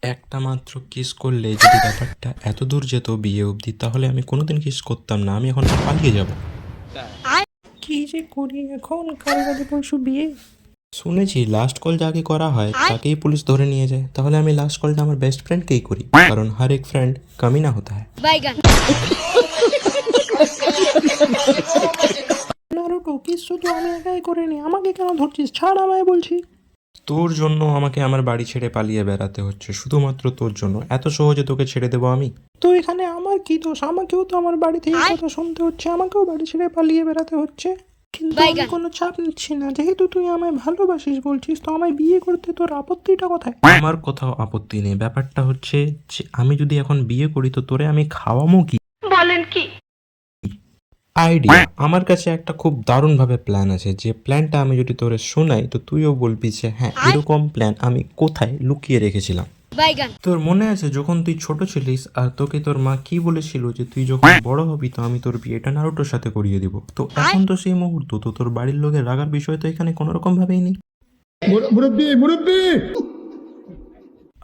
একটা মাত্র কিস করলে যদি ব্যাপারটা এত দূর যেত বিয়ে অবধি, তাহলে আমি কোনোদিন কিস করতাম না, আমি এখন পালিয়ে যাব। কি যে করি এখন, কাল বাদে পরশু বিয়ে। শুনেছি লাস্ট কল যাকে করা হয় তাকেই পুলিশ ধরে নিয়ে যায়, তাহলে আমি লাস্ট কলটা আমার বেস্ট ফ্রেন্ডকেই করি, কারণ হর এক ফ্রেন্ড কামিনা হতা হ্যায়। নারুটো কিস শুধু আমি একাই করিনি, আমাকে কেন ধরছিস? ছাড় আমায় বলছি। তোর জন্য আমাকে আমার বাড়ি ছেড়ে পালিয়ে বেড়াতে হচ্ছে, শুধুমাত্র তোর জন্য। এত সহজে তোকে ছেড়ে দেবো আমি? তো এখানে আমার কি দোষ? আমাকেও তো আমার বাড়ি থেকে কথা শুনতে হচ্ছে, আমাকেও বাড়ি ছেড়ে পালিয়ে বেড়াতে হচ্ছে। কিন্তু আমি কোনো চাপ নিচ্ছি না, যেহেতু তুই আমায় ভালোবাসিস বলছিস, তো আমায় বিয়ে করতে তোর আপত্তিটা কোথায়? আমার কোথাও আপত্তি নেই, ব্যাপারটা হচ্ছে যে আমি যদি এখন বিয়ে করি তো তোরে আমি খাওয়ামো কি? বলেন কি আইডিয়া? আমার কাছে একটা খুব দারুণ ভাবে প্ল্যান আছে, যে প্ল্যানটা আমি যদি তোরে শোনাই তো তুইও বলবি যে হ্যাঁ, এরকম প্ল্যান আমি কোথায় লুকিয়ে রেখেছিলাম। তোর মনে আছে যখন তুই ছোট ছিলিস আর তোকে তোর মা কি বলেছিল যে তুই যখন বড় হবি তো আমি তোর বিয়েটা নারুটোর সাথে করিয়ে দিব? তো এখন তো সেই মুহূর্ত, তো তোর বাড়ির লোকের রাগার বিষয় তো এখানে কোনো রকম ভাবেই নেই।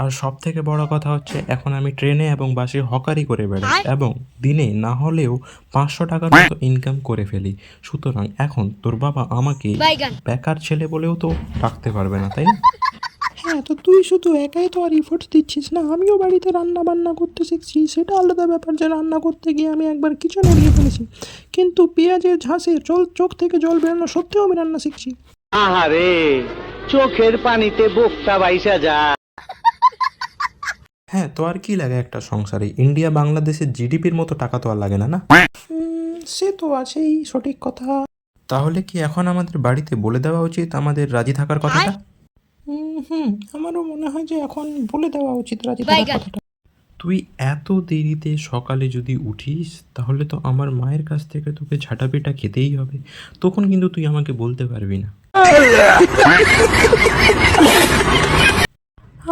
আর সব থেকে বড় কথা হচ্ছে এখন আমি ট্রেনে এবং বাসে হকারি করে বেড়াই এবং দিনে না হলেও 500 টাকার মতো ইনকাম করে ফেলি। সুতরাং এখন তোর বাবা আমাকে বেকার ছেলে বলেও তো ডাকতে পারবে না, তাই না? হ্যাঁ, তো তুই শুধু একাই তো আর এফোর্টস দিচ্ছিস না, আমিও বাড়িতে রান্না বান্না করতে শিখছি। সেটা আলাদা ব্যাপার যে রান্না করতে গিয়ে আমি একবার কিচেন উড়িয়ে ফেলেছি, কিন্তু পেঁয়াজের ঝাঁসে চোখ থেকে জল বেরোনো সত্ত্বেও আমি রান্না শিখছি। আহারে, চোখের পানিতে বোকটা বাইসা যা। হ্যাঁ, তো আর কি লাগে একটা সংসারে? ইন্ডিয়া বাংলাদেশের জিডিপির মতো টাকা তো আর লাগে না, না? সে তো আছেই, সঠিক কথা। তাহলে কি এখন আমাদের বাড়িতে বলে দেওয়া উচিত আমাদের রাজি থাকার কথাটা? আমারও মনে হয় যে এখন বলে দেওয়া উচিত রাজি থাকার কথাটা। তুই এত দেরিতে সকালে যদি উঠিস তাহলে তো আমার মায়ের কাছ থেকে তোকে ঝাঁটাপিটা খেতেই হবে, তখন কিন্তু তুই আমাকে বলতে পারবি না।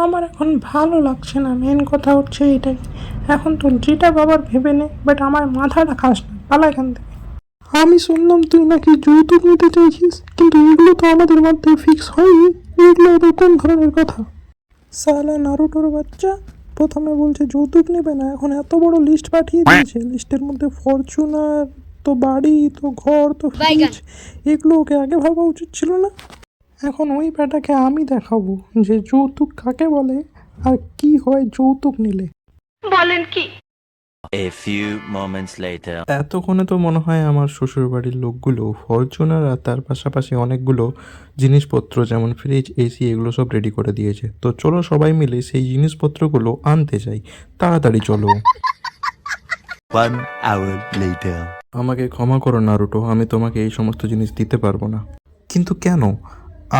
আমার এখন ভালো লাগছে না, মেন কথা হচ্ছে এটাই। এখন তো যেটা বাবার ভেবে নে, বাট আমার মাথাটা খাস না, পালা এখান থেকে। আমি শুনলাম তুই নাকি যৌতুক নিতে চাইছিস, কিন্তু এগুলো তো আমাদের মধ্যে ফিক্স হয়নি। এগুলো আবার কোন ধরনের কথা? সালা নারুটোর বাচ্চা, প্রথমে বলছে যৌতুক নেবে না, এখন এত বড় লিস্ট পাঠিয়ে দিয়েছে। লিস্টের মধ্যে ফরচুনার, তো বাড়ি, তো ঘর, তো ফ্রিজ, এগুলো ওকে আগে ভাবা উচিত ছিল না? এখন ওই ব্যাটাকে আমি দেখাবো যে যৌতুক কাকে বলে আর কি হয় যৌতুক নিলে। বলেন কি? A few moments later. এতক্ষণে তো মনে হয় আমার শ্বশুর বাড়ির লোকগুলো ফরচুনার আর তার পাশাপাশি অনেকগুলো জিনিসপত্র যেমন ফ্রিজ, এসি এগুলো সব রেডি করে দিয়েছে। তো চলো সবাই মিলে সেই জিনিসপত্রগুলো আনতে যাই, তাড়াতাড়ি চলো। 1 hour later. আমাকে ক্ষমা করো নারুটো, আমি তোমাকে এই সমস্ত জিনিস দিতে পারবো না। কিন্তু কেন?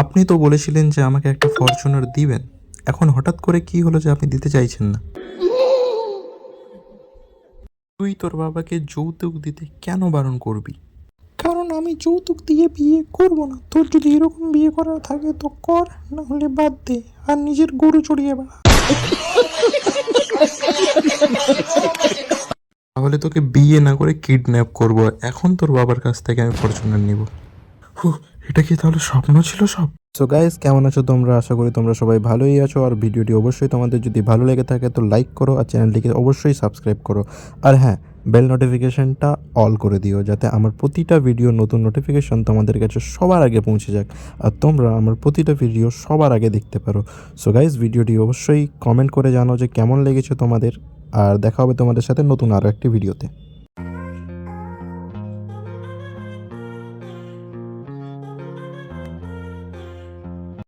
আপনি তো বলেছিলেন যে আমাকে একটা ফরচুনার দিবেন, এখন হঠাৎ করে কি হলো যে আপনি দিতে চাইছেন না? তুই তোর বাবাকে যৌতুক দিতে কেন বারণ করবি? কারণ আমি যৌতুক দিয়ে বিয়ে করব না। তোর যদি এরকম বিয়ে করার থাকে তো কর, না হলে বাদ দে আর নিজের গরু চড়িয়ে বেড়া। তাহলে তোকে বিয়ে না করে কিডন্যাপ করব, এখন তোর বাবার কাছ থেকে আমি ফরচুনার নিব। এটা কি তাহলে স্বপ্ন ছিল সব? সো গাইস, কেমন আছো তোমরা? আশা করি তোমরা সবাই ভালোই আছো। আর ভিডিওটি অবশ্যই তোমাদের যদি ভালো লেগে থাকে তো লাইক করো আর চ্যানেলটিকে অবশ্যই সাবস্ক্রাইব করো। আর হ্যাঁ, বেল নোটিফিকেশনটা অল করে দিও, যাতে আমার প্রতিটা ভিডিও নতুন নোটিফিকেশন তোমাদের কাছে সবার আগে পৌঁছে যাক আর তোমরা আমার প্রতিটা ভিডিও সবার আগে দেখতে পারো। সো গাইস, ভিডিওটি অবশ্যই কমেন্ট করে জানাও যে কেমন লেগেছে তোমাদের, আর দেখা হবে তোমাদের সাথে নতুন আরও একটি ভিডিওতে।